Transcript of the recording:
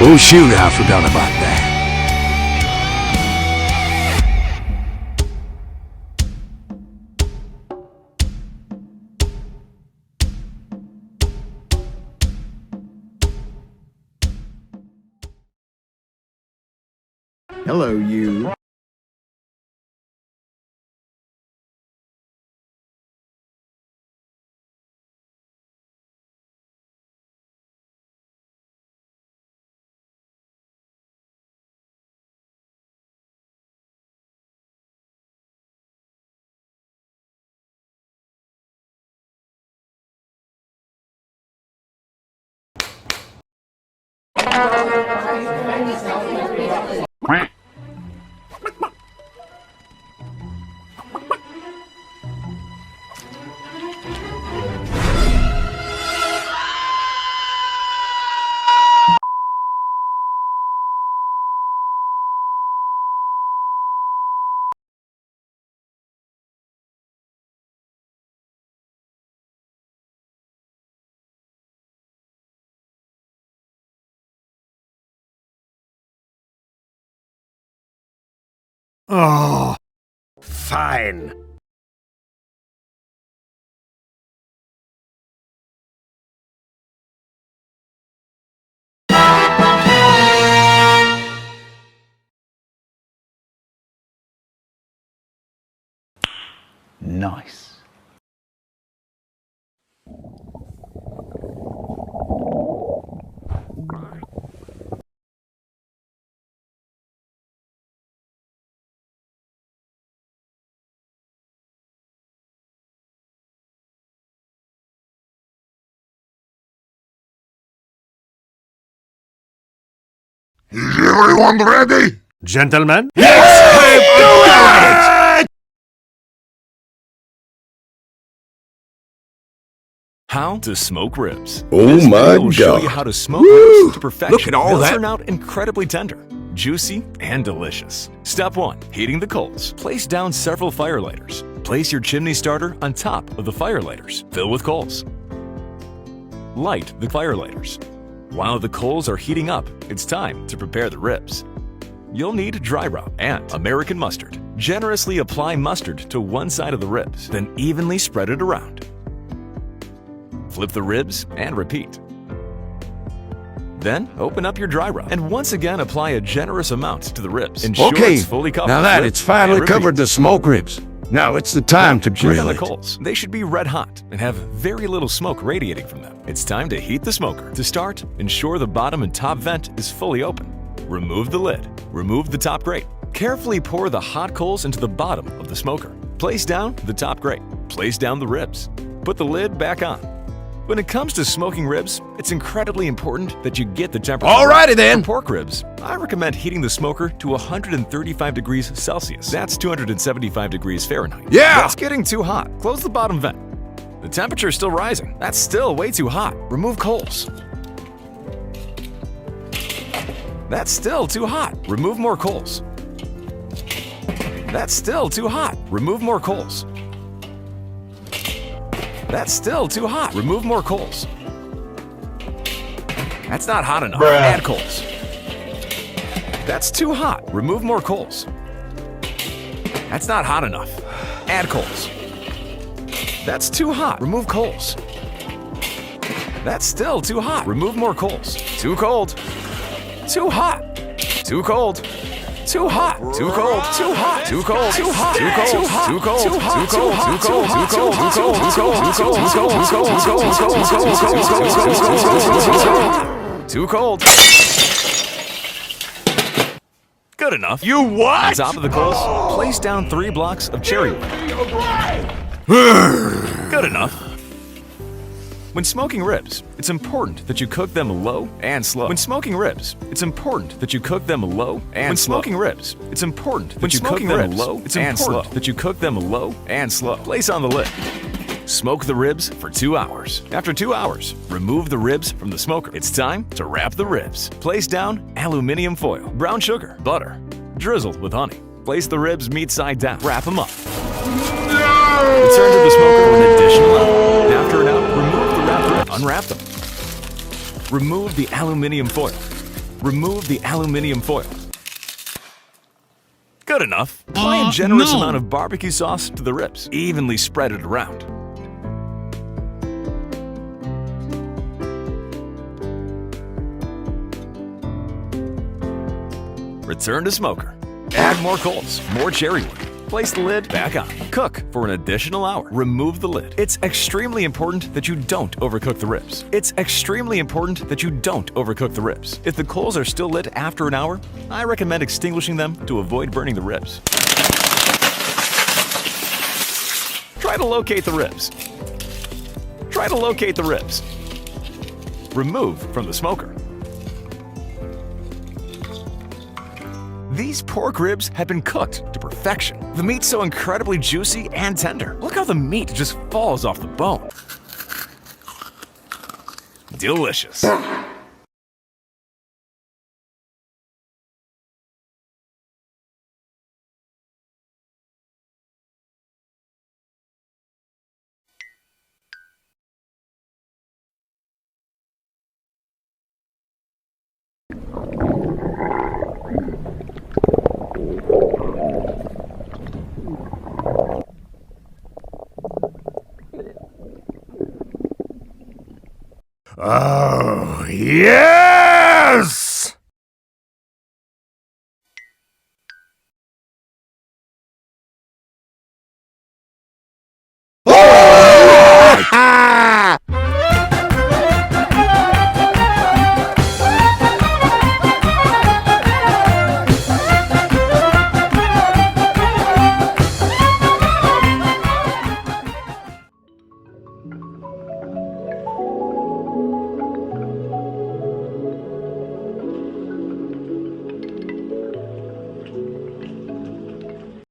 Oh shoot, I forgot about that. Hello, you. Oh, fine. Nice. Is everyone ready? Gentlemen? How to smoke ribs. Oh This my video will show God. you how to smoke ribs to perfection. Look at all They'll that. turn out incredibly tender, juicy, and delicious. Step 1. Heating the coals. Place down several fire lighters. Place your chimney starter on top of the fire lighters. Fill with coals. Light the fire lighters. While the coals are heating up, it's time to prepare the ribs. You'll need dry rub and American mustard. Generously apply mustard to one side of the ribs, then evenly spread it around. Flip the ribs and repeat. Then open up your dry rub and once again apply a generous amount to the ribs. Ensure Okay, it's fully covered. now that Flip it's finally and repeat. covered the smoke ribs. Now it's the time to Check on grill the it. coals. They should be red hot and have very little smoke radiating from them. It's time to heat the smoker. To start, ensure the bottom and top vent is fully open. Remove the lid. Remove the top grate. Carefully pour the hot coals into the bottom of the smoker. Place down the top grate. Place down the ribs. Put the lid back on. When it comes to smoking ribs, it's incredibly important that you get the temperature. Alrighty then. For pork ribs, I recommend heating the smoker to 135 degrees Celsius. That's 275 degrees Fahrenheit. Yeah! That's getting too hot. Close the bottom vent. The temperature is still rising. That's still way too hot. Remove coals. That's still too hot. Remove more coals. That's still too hot. Remove more coals. That's still too hot. Remove more coals. That's not hot enough. Add coals. That's too hot. Remove more coals. That's not hot enough. Add coals. That's too hot. Remove coals. That's still too hot. Remove more coals. Too cold. Too hot. Too cold. Too hot. Too cold. Too hot. Too cold. Too hot. Too cold. Too cold. Too hot. Too cold. Too cold. Too cold. Too cold. Too cold. Too cold. Good enough. You what? On top of the coals, place down 3 blocks of cherry wood. Good enough. When smoking ribs, it's important that you cook them low and slow. When smoking ribs, it's important that you cook them low and slow. When smoking ribs, it's important that you cook them low and slow. That you cook them low and slow. Place on the lid. Smoke the ribs for 2 hours. After 2 hours, remove the ribs from the smoker. It's time to wrap the ribs. Place down aluminum foil, brown sugar, butter, drizzle with honey. Place the ribs meat side down. Wrap them up. Return to the smoker for an additional hour. After an hour, remove the wrapped ribs. Unwrap them. Remove the aluminum foil. Remove the aluminum foil. Good enough. Apply a generous amount of barbecue sauce to the ribs. Evenly spread it around. Return to smoker. Add more coals, more cherry wood. Place the lid back on. Cook for an additional hour. Remove the lid. It's extremely important that you don't overcook the ribs. It's extremely important that you don't overcook the ribs. If the coals are still lit after an hour, I recommend extinguishing them to avoid burning the ribs. Try to locate the ribs. Try to locate the ribs. Remove from the smoker. These pork ribs have been cooked to perfection. The meat's so incredibly juicy and tender. Look how the meat just falls off the bone. Delicious. Oh, yes!